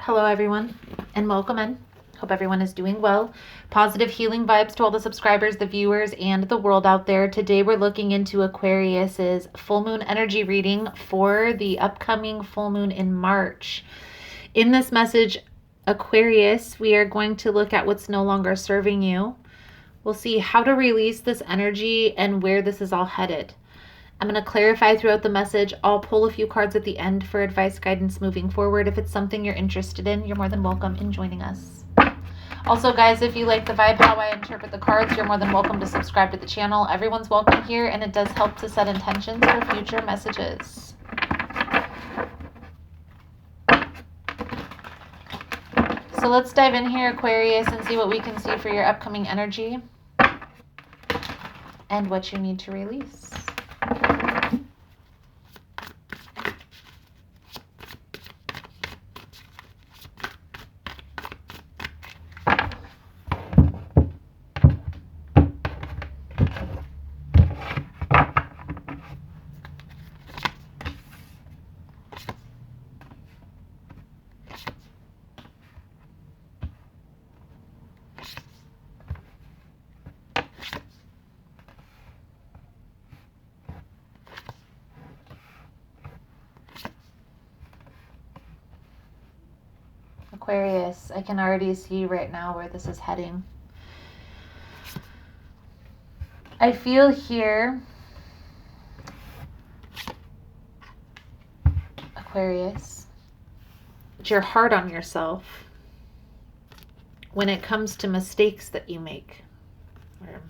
Hello everyone and welcome in. Hope everyone is doing well. Positive healing vibes to all the subscribers, the viewers, and the world out there. Today we're looking into Aquarius's full moon energy reading for the upcoming full moon in March. In this message, Aquarius, we are going to look at what's no longer serving you. We'll see how to release this energy and where this is all headed. I'm going to clarify throughout the message. I'll pull a few cards at the end for advice, guidance moving forward. If it's something you're interested in, you're more than welcome in joining us. Also, guys, if you like the vibe, how I interpret the cards, you're more than welcome to subscribe to the channel. Everyone's welcome here, and it does help to set intentions for future messages. So let's dive in here, Aquarius, and see what we can see for your upcoming energy and what you need to release. Aquarius, I can already see right now where this is heading. I feel here, Aquarius, that you're hard on yourself when it comes to mistakes that you make, or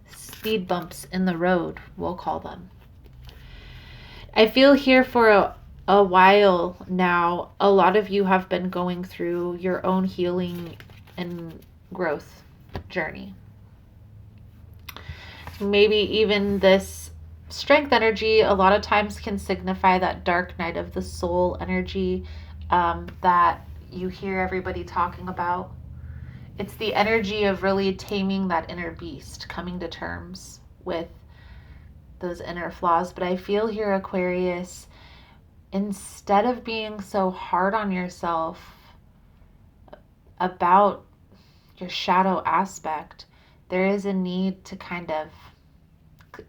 speed bumps in the road, we'll call them. I feel here for a while now, a lot of you have been going through your own healing and growth journey. Maybe even this strength energy a lot of times can signify that dark night of the soul energy that you hear everybody talking about. It's the energy of really taming that inner beast, coming to terms with those inner flaws. But I feel here, Aquarius, instead of being so hard on yourself about your shadow aspect, there is a need to kind of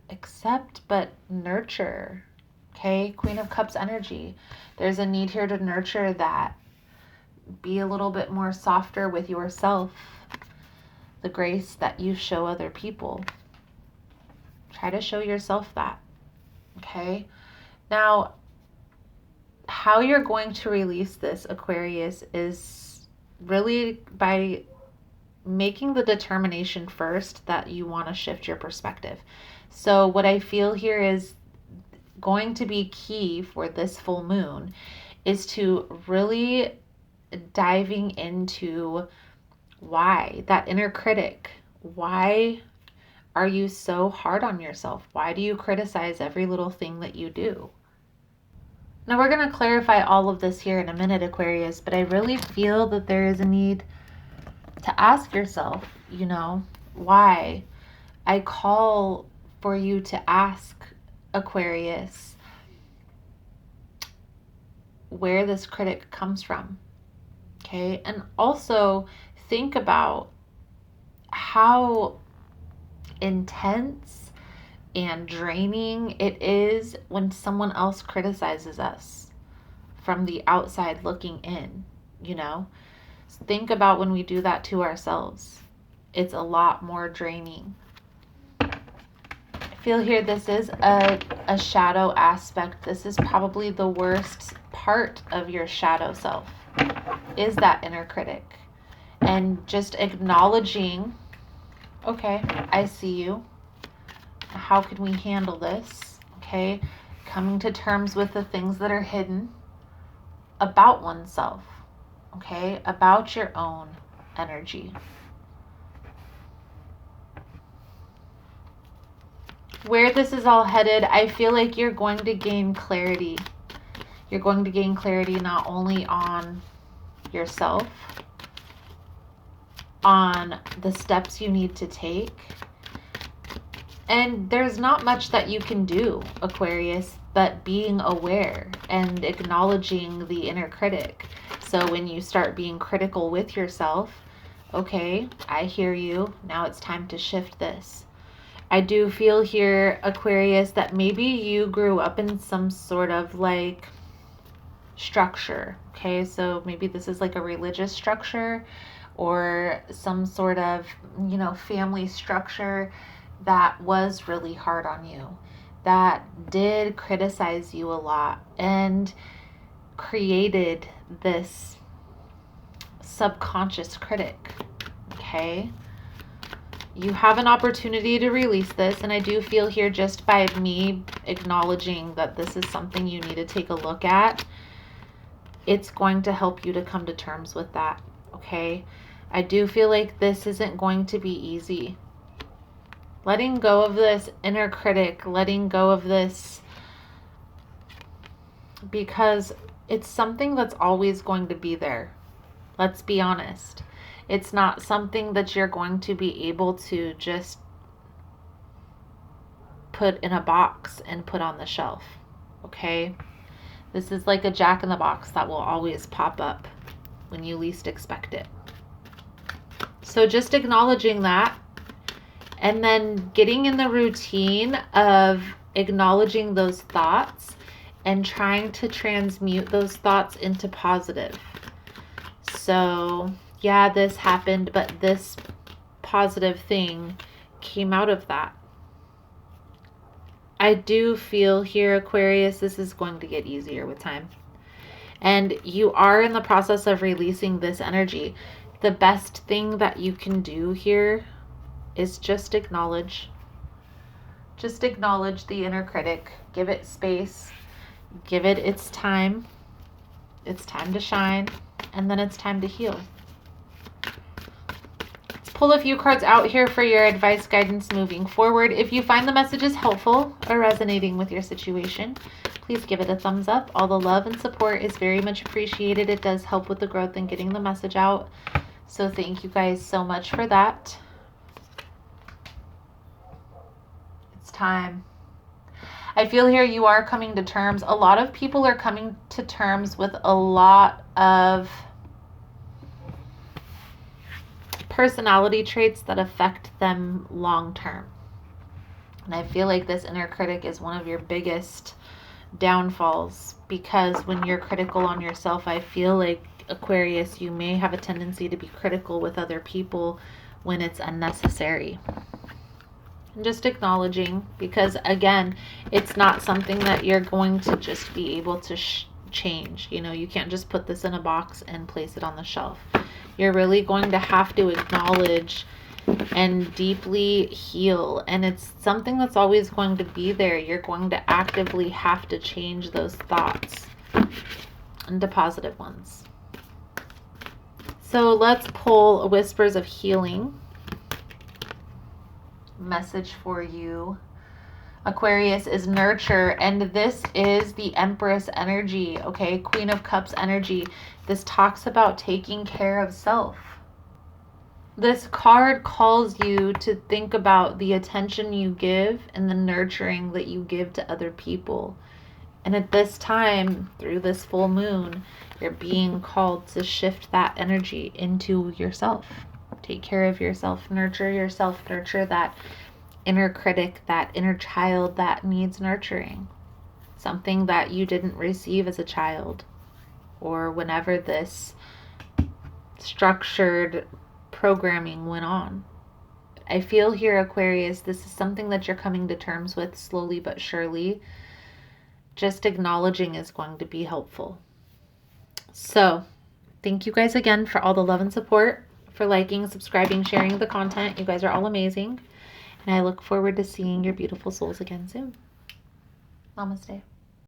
accept but nurture. Okay, Queen of Cups energy. There's a need here to nurture that. Be a little bit more softer with yourself. The grace that you show other people. Try to show yourself that. Okay? Now, how you're going to release this, Aquarius, is really by making the determination first that you want to shift your perspective. So what I feel here is going to be key for this full moon is to really diving into why, that inner critic. Why are you so hard on yourself? Why do you criticize every little thing that you do? Now we're going to clarify all of this here in a minute, Aquarius, but I really feel that there is a need to ask yourself, why. I call for you to ask, Aquarius, where this critic comes from. Okay? And also think about how intense and draining it is when someone else criticizes us from the outside looking in, Think about when we do that to ourselves. It's a lot more draining. I feel here this is a shadow aspect. This is probably the worst part of your shadow self, is that inner critic. And just acknowledging, okay, I see you. How can we handle this? Okay, coming to terms with the things that are hidden about oneself, okay, about your own energy. Where this is all headed, I feel like you're going to gain clarity. You're going to gain clarity not only on yourself, on the steps you need to take. And there's not much that you can do, Aquarius, but being aware and acknowledging the inner critic. So when you start being critical with yourself, okay, I hear you. Now it's time to shift this. I do feel here, Aquarius, that maybe you grew up in some sort of like structure. Okay, so maybe this is like a religious structure or some sort of, family structure that was really hard on you, that did criticize you a lot and created this subconscious critic. Okay, you have an opportunity to release this, and I do feel here, just by me acknowledging that this is something you need to take a look at, it's going to help you to come to terms with that. Okay, I do feel like this isn't going to be easy. Letting go of this inner critic, letting go of this, because it's something that's always going to be there. Let's be honest. It's not something that you're going to be able to just put in a box and put on the shelf. Okay? This is like a jack in the box that will always pop up when you least expect it. So just acknowledging that, and then getting in the routine of acknowledging those thoughts and trying to transmute those thoughts into positive. So, yeah, this happened, but this positive thing came out of that. I do feel here, Aquarius, this is going to get easier with time. And you are in the process of releasing this energy. The best thing that you can do here is just acknowledge. Just acknowledge the inner critic. Give it space. Give it its time. It's time to shine. And then it's time to heal. Let's pull a few cards out here for your advice, guidance moving forward. If you find the messages helpful or resonating with your situation, please give it a thumbs up. All the love and support is very much appreciated. It does help with the growth and getting the message out. So thank you guys so much for that. It's time. I feel here you are coming to terms. A lot of people are coming to terms with a lot of personality traits that affect them long term. And I feel like this inner critic is one of your biggest downfalls, because when you're critical on yourself, I feel like, Aquarius, you may have a tendency to be critical with other people when it's unnecessary. And just acknowledging, because again, it's not something that you're going to just be able to change. You can't just put this in a box and place it on the shelf. You're really going to have to acknowledge and deeply heal. And it's something that's always going to be there. You're going to actively have to change those thoughts into positive ones. So let's pull Whispers of Healing. Message for you, Aquarius, is nurture, and this is the Empress energy. Okay, Queen of Cups energy. This talks about taking care of self. This card calls you to think about the attention you give and the nurturing that you give to other people. And at this time, through this full moon, you're being called to shift that energy into yourself. Take care of yourself, nurture that inner critic, that inner child that needs nurturing. Something that you didn't receive as a child, or whenever this structured programming went on. I feel here, Aquarius, this is something that you're coming to terms with slowly but surely. Just acknowledging is going to be helpful. So, thank you guys again for all the love and support, for liking, subscribing, sharing the content. You guys are all amazing. And I look forward to seeing your beautiful souls again soon. Namaste.